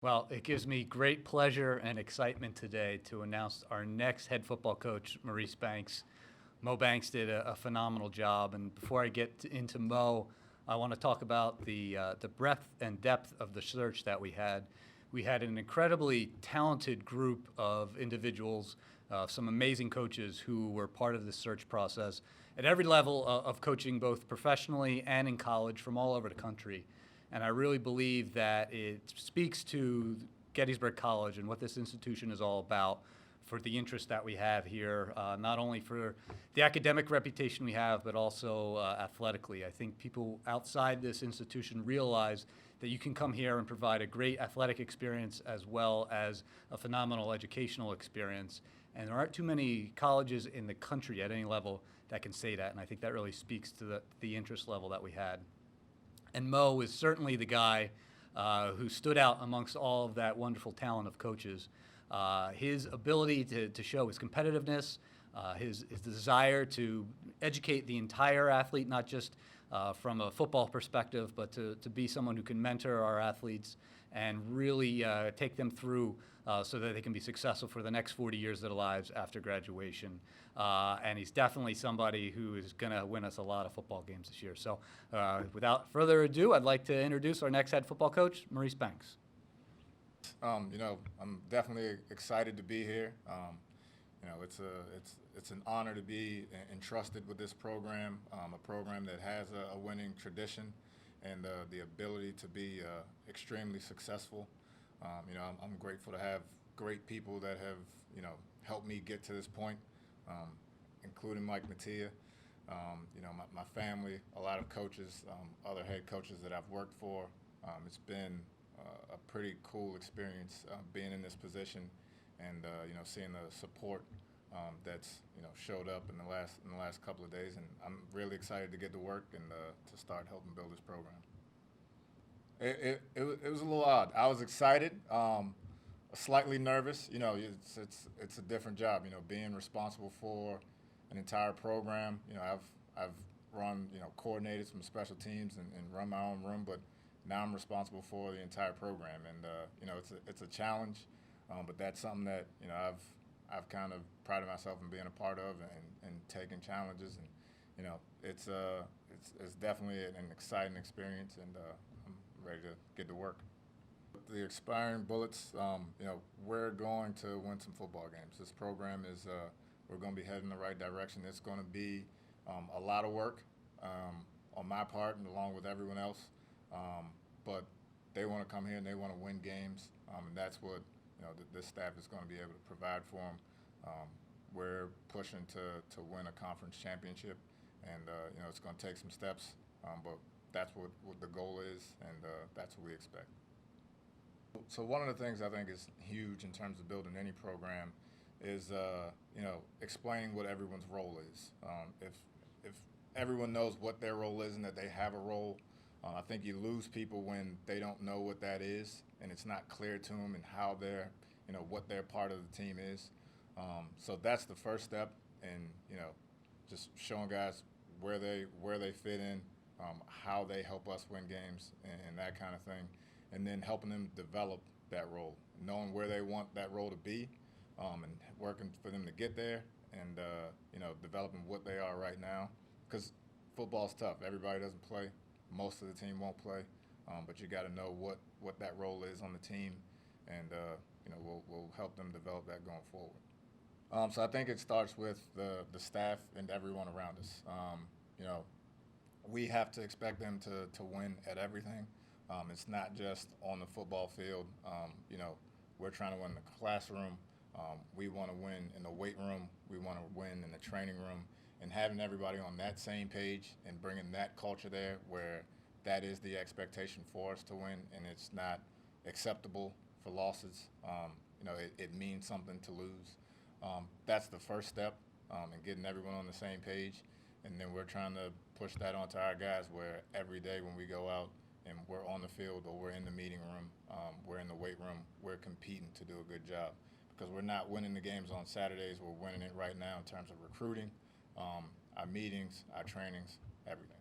Well, it gives me great pleasure and excitement today to announce our next head football coach, Maurice Banks. Mo Banks did a phenomenal job, and before I get into Mo, I want to talk about the breadth and depth of the search that we had. We had an incredibly talented group of individuals, some amazing coaches who were part of the search process at every level of coaching, both professionally and in college from all over the country. And I really believe that it speaks to Gettysburg College and what this institution is all about for the interest that we have here, not only for the academic reputation we have, but also athletically. I think people outside this institution realize that you can come here and provide a great athletic experience as well as a phenomenal educational experience. And there aren't too many colleges in the country at any level that can say that, and I think that really speaks to the interest level that we had. And Mo is certainly the guy who stood out amongst all of that wonderful talent of coaches. His ability to show his competitiveness, his desire to educate the entire athlete, not just from a football perspective, but to be someone who can mentor our athletes and really take them through so that they can be successful for the next 40 years of their lives after graduation. And he's definitely somebody who is going to win us a lot of football games this year. So without further ado, I'd like to introduce our next head football coach, Maurice Banks. I'm definitely excited to be here. It's an honor to be entrusted with this program, a program that has a winning tradition and the ability to be extremely successful. I'm grateful to have great people that have helped me get to this point, including Mike Mattia. My family, a lot of coaches, other head coaches that I've worked for. It's been a pretty cool experience being in this position, and seeing the support that's showed up in the last couple of days, and I'm really excited to get to work and to start helping build this program. It was a little odd. I was excited, slightly nervous. It's a different job. Being responsible for an entire program. I've run coordinated some special teams and run my own room, but now I'm responsible for the entire program, and it's a challenge, but that's something that I've kind of prided myself in being a part of and taking challenges, and it's definitely an exciting experience, and I'm ready to get to work. The expiring bullets, we're going to win some football games. This program is we're going to be heading in the right direction. It's going to be a lot of work on my part and along with everyone else. But they want to come here and they want to win games, and that's what this staff is going to be able to provide for them. We're pushing to win a conference championship, and it's going to take some steps, but that's what the goal is, and that's what we expect. So one of the things I think is huge in terms of building any program is explaining what everyone's role is. If everyone knows what their role is and that they have a role, I think you lose people when they don't know what that is and it's not clear to them and how they're, what their part of the team is. So that's the first step, and just showing guys where they fit in, how they help us win games, and that kind of thing, and then helping them develop that role, knowing where they want that role to be, and working for them to get there, and developing what they are right now, because football's tough. Everybody doesn't play. Most of the team won't play, but you got to know what that role is on the team, and we'll help them develop that going forward. So I think it starts with the staff and everyone around us. We have to expect them to win at everything. It's not just on the football field. We're trying to win in the classroom. We want to win in the weight room. We want to win in the training room. And having everybody on that same page and bringing that culture there where that is the expectation for us to win, and it's not acceptable for losses. It means something to lose. That's the first step, in getting everyone on the same page. And then we're trying to push that onto our guys where every day when we go out and we're on the field or we're in the meeting room, we're in the weight room, we're competing to do a good job. Because we're not winning the games on Saturdays, we're winning it right now in terms of recruiting, our meetings, our trainings, everything.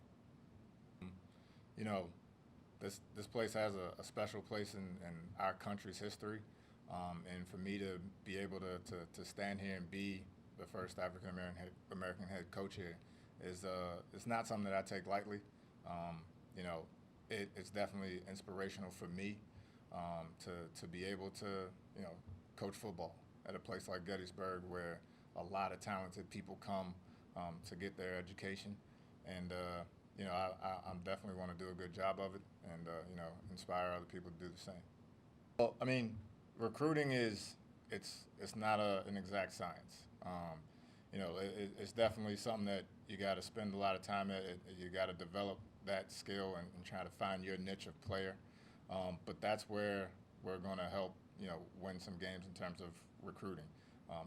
this place has a special place in our country's history, and for me to be able to stand here and be the first African American head coach here is it's not something that I take lightly. You know, it's definitely inspirational for me to be able to coach football at a place like Gettysburg where a lot of talented people come to get their education, and I'm definitely want to do a good job of it, and inspire other people to do the same. Well, I mean, recruiting it's not an exact science. It's definitely something that you got to spend a lot of time at. You got to develop that skill and try to find your niche of player. But that's where we're going to help win some games in terms of recruiting.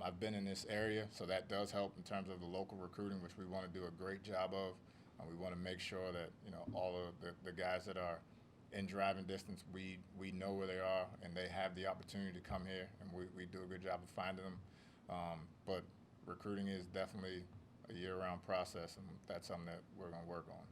I've been in this area, so that does help in terms of the local recruiting, which we want to do a great job of. We want to make sure that all of the guys that are in driving distance, we know where they are and they have the opportunity to come here, and we do a good job of finding them. But recruiting is definitely a year-round process, and that's something that we're going to work on.